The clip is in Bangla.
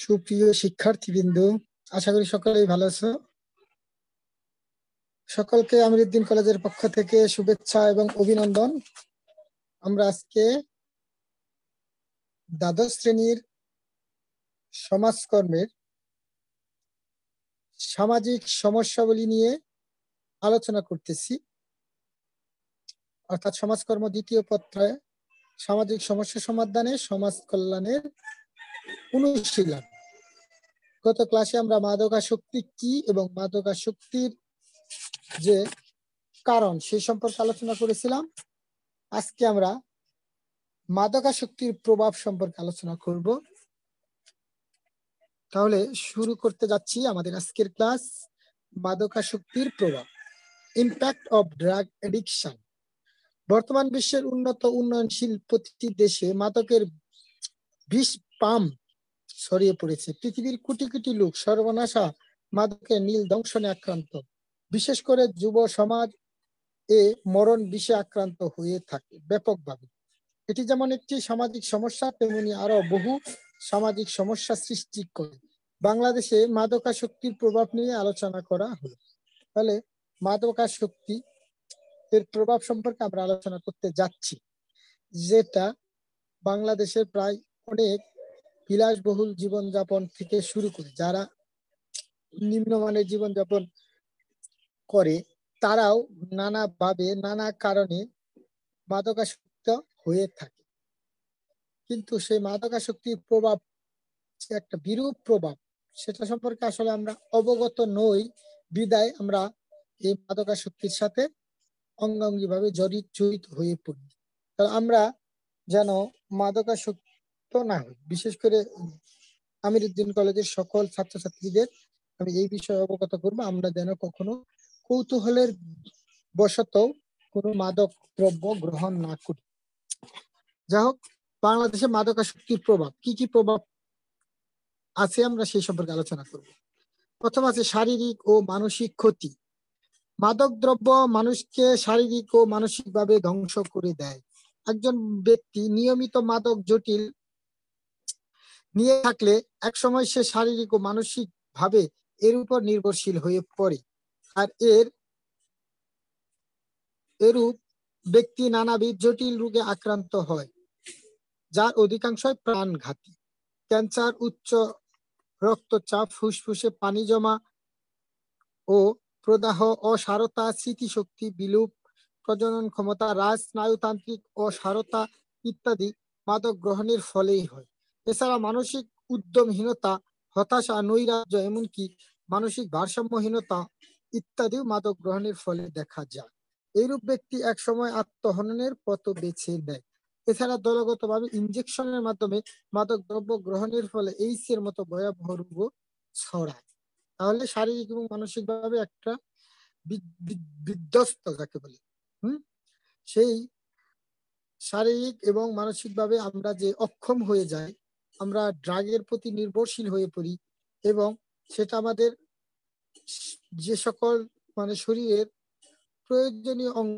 সুপ্রিয় শিক্ষার্থীবৃন্দ, আশা করি সকলেই ভালো আছো। সকলকে আমিরউদ্দিন কলেজের পক্ষ থেকে শুভেচ্ছা এবং অভিনন্দন। আমরা আজকে দ্বাদশ শ্রেণীর সমাজকর্মের সামাজিক সমস্যাবলী নিয়ে আলোচনা করতেছি, অর্থাৎ সমাজকর্ম দ্বিতীয় পত্রায় সামাজিক সমস্যা সমাধানে সমাজ কল্যাণের অনুশীলন। গত ক্লাসে আমরা মাদকাসক্তি কি এবং মাদকাসক্তির যে কারণ সেই সম্পর্কে আলোচনা করেছিলাম। আজকে আমরা মাদকাসক্তির প্রভাব সম্পর্কে আলোচনা করব। তাহলে শুরু করতে যাচ্ছি আমাদের আজকের ক্লাস, মাদকাসক্তির প্রভাব, ইম্প্যাক্ট অফ ড্রাগ এডিকশন। বর্তমান বিশ্বের উন্নয়নশীল প্রতিটি দেশে মাদকের বিষ পাম্প ছড়িয়ে পড়েছে। পৃথিবীর কোটি কোটি লোক সর্বনাশা মাদকের নীল দংশনে আক্রান্ত। বিশেষ করে যুব সমাজ মরণ বিষে আক্রান্ত হয়ে থাকে ব্যাপকভাবে। এটি যেমন একটি সামাজিক সমস্যা, তেমনি আরো বহু সামাজিক সমস্যা সৃষ্টি করে। বাংলাদেশে মাদকাসক্তির প্রভাব নিয়ে আলোচনা করা হলো। তাহলে মাদকাসক্তি এর প্রভাব সম্পর্কে আমরা আলোচনা করতে যাচ্ছি, যেটা বাংলাদেশের প্রায় অনেক বিলাসবহুল জীবনযাপন থেকে শুরু করে যারা নিম্নমানের জীবনযাপন করে তারাও নানাভাবে নানা কারণে মাদকাসক্ত হয়ে থাকে। কিন্তু সেই মাদকাসক্তির প্রভাব একটা বিরূপ প্রভাব, সেটা সম্পর্কে আসলে আমরা অবগত নই, বিদায় আমরা এই মাদকাসক্তির সাথে অঙ্গাঙ্গিভাবে জড়িত হয়ে পড়ি। আমরা যেন মাদকাসক্ত না হই। বিশেষ করে আমিরউদ্দিন কলেজের সকল ছাত্রছাত্রীদের আমি এই বিষয়ে অবগত করবো, আমরা যেন কখনো কৌতূহলের বশত কোনো মাদক দ্রব্য গ্রহণ না করি। যাই হোক, বাংলাদেশে মাদকাসক্তির প্রভাব কি কি প্রভাব আছে আমরা সেই সম্পর্কে আলোচনা করব। প্রথম আছে শারীরিক ও মানসিক ক্ষতি। মাদক দ্রব্য মানুষকে শারীরিক ও মানসিকভাবে ধ্বংস করে দেয়। একজন ব্যক্তি নিয়মিত মাদক জটিল নিয়ে থাকলে একসময় সে শারীরিক ও মানসিক ভাবে এর উপর নির্ভরশীল হয়ে পড়ে, আর এরূপ ব্যক্তি নানাবিধ জটিল রোগে আক্রান্ত হয়, যার অধিকাংশই প্রাণঘাতী। ক্যান্সার, উচ্চ রক্তচাপ, ফুসফুসে পানি জমা ও প্রদাহ, অসারতা, স্মৃতিশক্তি বিলুপ, প্রজনন ক্ষমতা হ্রাস, স্নায়ুতান্ত্রিক অসারতা ইত্যাদি মাদক গ্রহণের ফলেই হয়। এছাড়া মানসিক উদ্যমহীনতা, হতাশা, নৈরাজ্য, এমনকি মানসিক ভারসাম্যহীনতা ইত্যাদিও মাদক গ্রহণের ফলে দেখা যায়। এইরূপ ব্যক্তি একসময় আত্মহননের পথ বেছে নেয়। এছাড়া দলগতভাবে ইনজেকশনের মাধ্যমে মাদক দ্রব্য গ্রহণের ফলে এইডস এর মতো ভয়াবহ রোগও ছড়ায়। তাহলে শারীরিক এবং মানসিক ভাবে একটা বিধ্বস্ত যাকে বলে, সেই শারীরিক এবং মানসিক ভাবে আমরা যে অক্ষম হয়ে যাই, আমরা ড্রাগের প্রতি নির্ভরশীল হয়ে পড়ি, এবং সেটা আমাদের যে সকল শরীরের প্রয়োজনীয় অঙ্গ